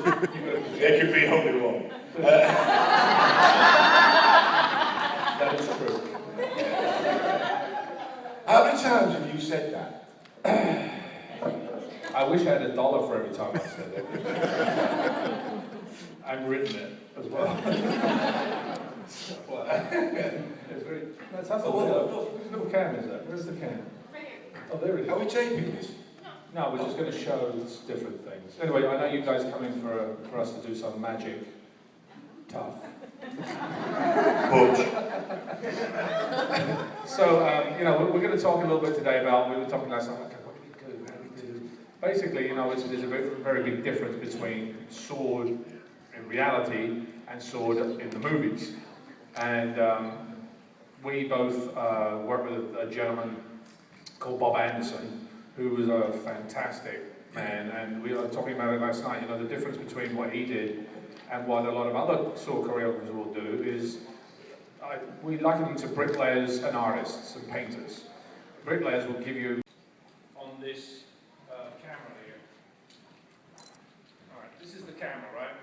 There could be only one. That is true. How many times have you said that? I wish I had $1 for every time I said it. I've written it as well. It's very. Let's have a look. Which little can is that? Where's the can? Oh, there it is. Are we taping this? No, we're just going to show different things. Anyway, I know you guys come in for us to do some magic. Tough. Butch. So, you know, we're going to talk a little bit today about, we were talking last night, okay, what do we do, how do we do? Basically, you know, there's a very big difference between sword in reality and sword in the movies. And we both work with a gentleman called Bob Anderson, who was a fantastic man, and we were talking about it last night. You know, the difference between what he did and what a lot of other sword choreographers will do is, we liken them to bricklayers and artists and painters. Bricklayers will give you on this camera here. All right, this is the camera, right?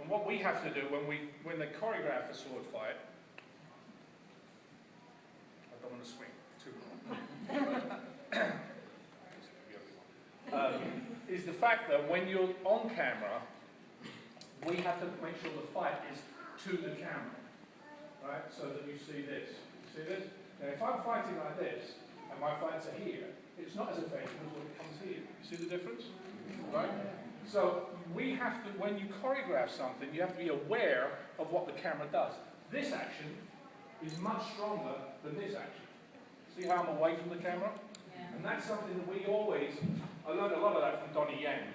And what we have to do when they choreograph a sword fight, I don't want to swing too long. Is the fact that when you're on camera, we have to make sure the fight is to the camera, right? So that you see this. You see this? Now, if I'm fighting like this, and my fights are here, it's not as effective as when it comes here. You see the difference? Right? So we have to, when you choreograph something, you have to be aware of what the camera does. This action is much stronger than this action. See how I'm away from the camera? Yeah. And that's something that we always, I learned a lot of that from Donnie Yen,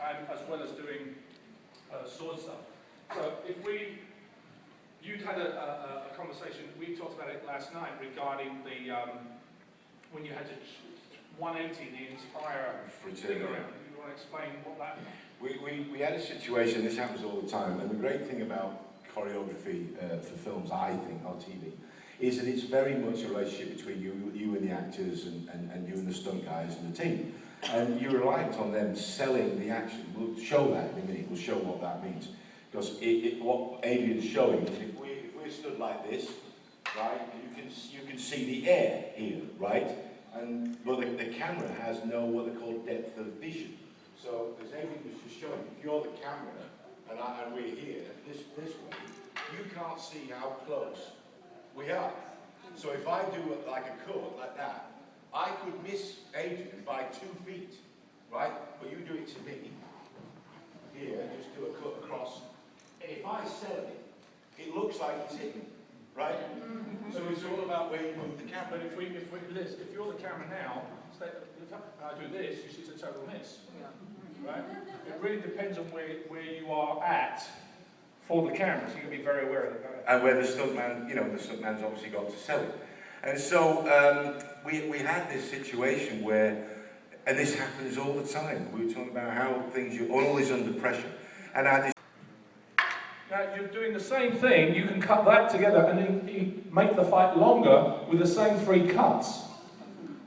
and as well as doing sword stuff. So if you'd had a conversation, we talked about it last night regarding the, when you had to 180 the entire thing around. You want to explain what that means? We had a situation, this happens all the time, and the great thing about choreography for films, I think, on TV, is that it's very much a relationship between you and the actors and you and the stunt guys and the team. And you're reliant on them selling the action. We'll show that in a minute, we'll show what that means. Because what Adrian's showing is if we're stood like this, right, you can see the air here, right? But the camera has what they call depth of vision. So as Adrian was just showing, if you're the camera and we're here, this way, you can't see how close we are. So if I do it like a cut, like that, I could miss Adrian by 2 feet, right? But you do it to me, here, just do a cut across. And if I sell it, it looks like it's hitting, right? So it's all about where you move the camera. But if you're the camera now, I do this, you see it's a total miss. Right? It really depends on where you are at for the camera, so you can be very aware of that. And where the stuntman, the stuntman's obviously got to sell it. And so we had this situation where, and this happens all the time, we were talking about how you're always under pressure. And I had this. Now you're doing the same thing, you can cut that together and then you make the fight longer with the same 3 cuts.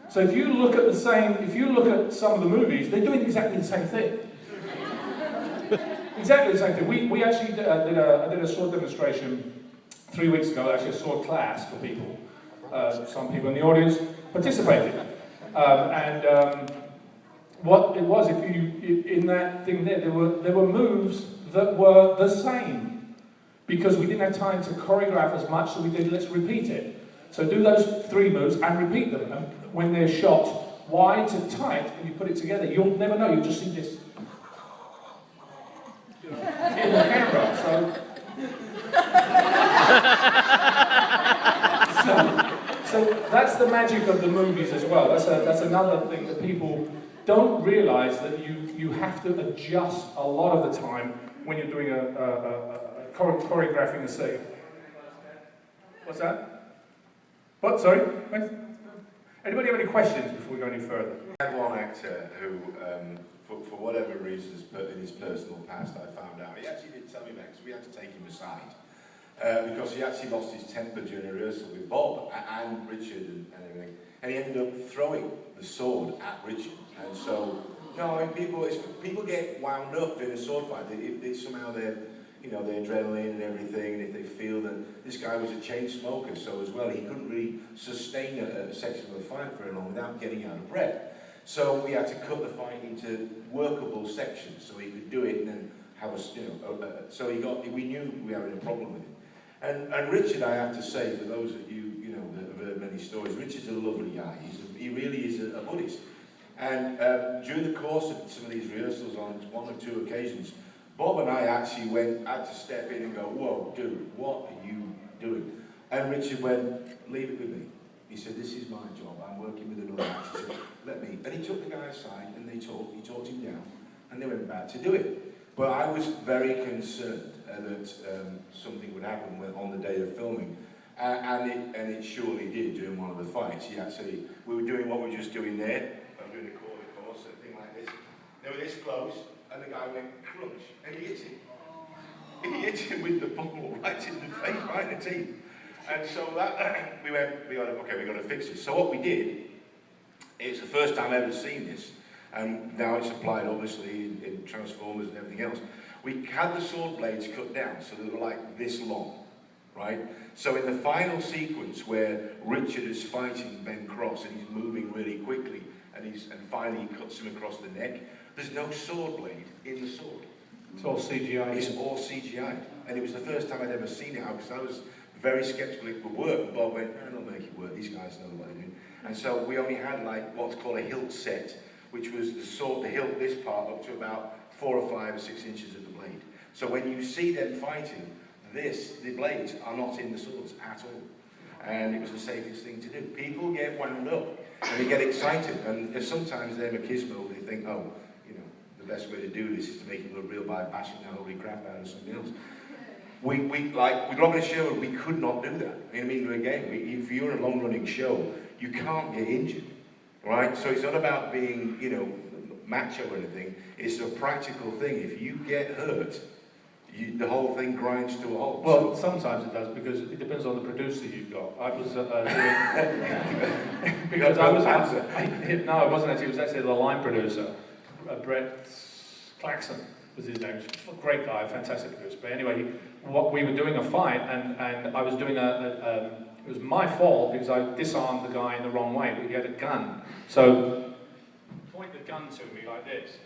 So if you look at some of the movies, they're doing exactly the same thing. Exactly the same thing. We actually did a sword demonstration 3 weeks ago, actually a sword class for people. Some people in the audience participated. What it was, in that thing there were moves that were the same. Because we didn't have time to choreograph as much, so we did, let's repeat it. So do those 3 moves and repeat them. And when they're shot wide to tight, and you put it together, you'll never know, you'll just see this in the camera. So that's the magic of the movies as well. That's another thing that people don't realise, that you have to adjust a lot of the time when you're doing choreographing a scene. What's that? What? Sorry? Anybody have any questions before we go any further? I had one actor who, for whatever reasons in his personal past, I found out, he actually didn't tell me that because we had to take him aside. Because he actually lost his temper during a rehearsal with Bob and Richard and everything. And he ended up throwing the sword at Richard. And so No, I mean, people get wound up in a sword fight. They somehow their adrenaline and everything, and if they feel that this guy was a chain smoker, so as well, he couldn't really sustain a section of a fight very long without getting out of breath. So we had to cut the fight into workable sections so he could do it and then have us, so we knew we were having a problem with it. And Richard, I have to say, for those of you, that have heard many stories, Richard's a lovely guy. He really is a Buddhist. And during the course of some of these rehearsals on one or two occasions, Bob and I actually had to step in and go, whoa, dude, what are you doing? And Richard went, leave it with me. He said, this is my job. I'm working with another actor. He said, let me. And he took the guy aside and he talked him down and they went back to do it. But I was very concerned that something would happen on the day of filming. And it surely did during one of the fights. We were doing what we were just doing there. I'm doing a course, a thing like this. They were this close, and the guy went crunch, and he hit him. He hit him with the ball right in the face, right in the teeth. And so that we got to fix this. So what we did, it's the first time I've ever seen this, and now it's applied obviously in Transformers and everything else. We had the sword blades cut down, so they were like this long. Right? So in the final sequence where Richard is fighting Ben Cross and he's moving really quickly and finally he cuts him across the neck, there's no sword blade in the sword. It's all CGI. It's all CGI. And it was the first time I'd ever seen it because I was very sceptical it would work. And Bob went, no, they'll make it work. These guys know what they're doing. And so we only had like what's called a hilt set, which was the hilt, this part, up to about 4 or 5 or 6 inches of the blade. So when you see them fighting, the blades are not in the swords at all. And it was the safest thing to do. People get wound up and they get excited. And sometimes they're machismo, they think, the best way to do this is to make it look real by bashing the holy crap out of something else. With Robin Show, we could not do that. I mean, again, if you're in a long-running show, you can't get injured, right? So it's not about being, macho or anything. It's a practical thing. If you get hurt, the whole thing grinds to a halt. Well, sometimes it does because it depends on the producer you've got. I was doing because I was no, it wasn't actually. It was actually the line producer, Brett Claxon was his name. A great guy, a fantastic producer. But anyway, we were doing a fight, and I was doing it was my fault because I disarmed the guy in the wrong way. But he had a gun, so point the gun to me like this.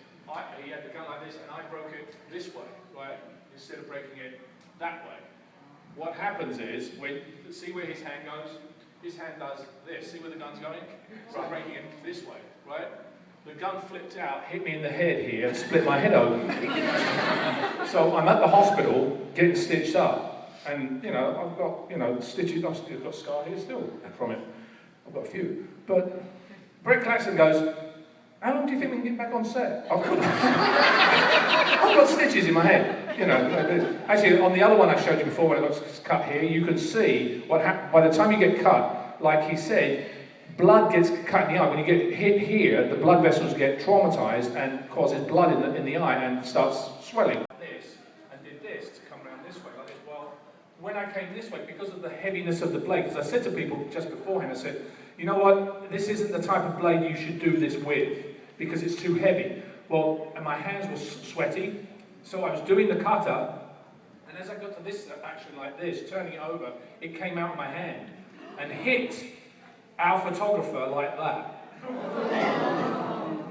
He had the gun like this, and I broke it this way, right? Instead of breaking it that way. What happens is, see where his hand goes? His hand does this. See where the gun's going? So I'm breaking it this way, right? The gun flipped out, hit me in the head here, and split my head open. So I'm at the hospital getting stitched up. And, I've got, stitches, I've still got a scar here still from it. I've got a few. But Brett Claxon goes, how long do you think we can get back on set? I've got stitches in my head. Actually, on the other one I showed you before, when it got cut here, you can see what happens by the time you get cut. Like he said, blood gets cut in the eye. When you get hit here, the blood vessels get traumatized and causes blood in the eye and starts swelling. Like this, and did this to come around this way, like this. Well, when I came this way, because of the heaviness of the blade, because I said to people just beforehand, I said, you know what, this isn't the type of blade you should do this with, because it's too heavy. Well, and my hands were sweaty, so I was doing the cutter, and as I got to this action like this, turning it over, it came out of my hand and hit our photographer like that.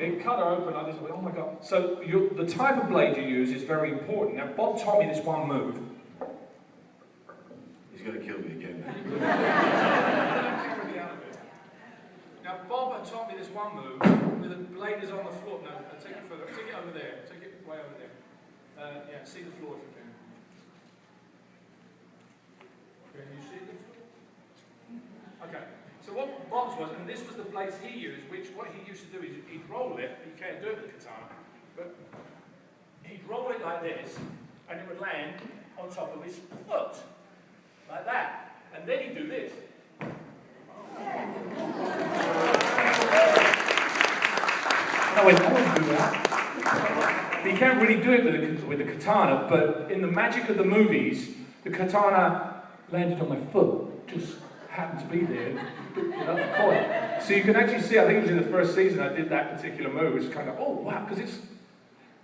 It cut her open like this. I went, oh my God. So the type of blade you use is very important. Now, Bob taught me this one move. He's going to kill me again. Now, Bob had taught me this one move, where the blade is on the floor. No, take it further. Take it over there. Take it way over there. See the floor if you can. Can you see the floor? Okay. So what Bob's was, and this was the blades he used, which what he used to do is he'd roll it. You can't do it with the katana, but he'd roll it like this, and it would land on top of his foot, like that. And then he'd do this. No, wait, I wouldn't do that. You can't really do it with the katana, but in the magic of the movies, the katana landed on my foot, just happened to be there, picked up the coin. So you can actually see, I think it was in the first season I did that particular move, which is kind of, oh wow, because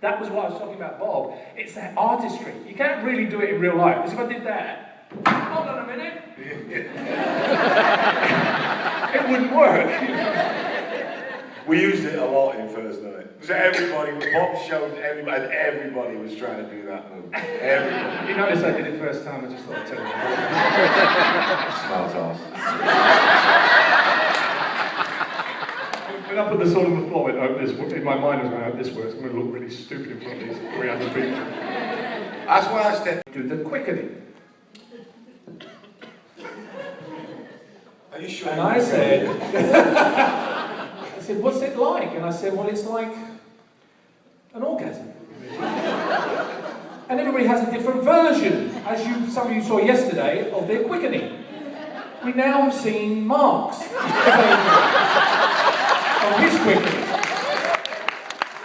that was what I was talking about, Bob. It's that artistry. You can't really do it in real life, because if I did that, hold on a minute, it wouldn't work. We used it a lot in first night. So everybody, Bob showed everybody, and everybody was trying to do that move. Everybody. You notice I did it first time, I just thought I'd tell you. Smart ass. When I put the sword on the floor, I hope this, in my mind I was going, I hope this works. I'm going to look really stupid in front of these 300 people. That's why I stepped. Do the quickening. Are you sure? And I said, what's it like? And I said, well, it's like an orgasm. And everybody has a different version, as some of you saw yesterday, of their quickening. We now have seen Mark's of his quickening.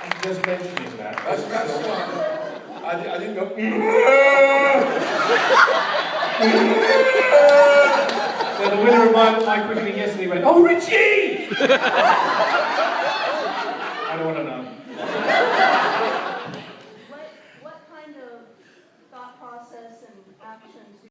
I'm just mentioning that. That's I didn't go. Well, the winner of my quickening yesterday went, oh, Richie! I don't want to know.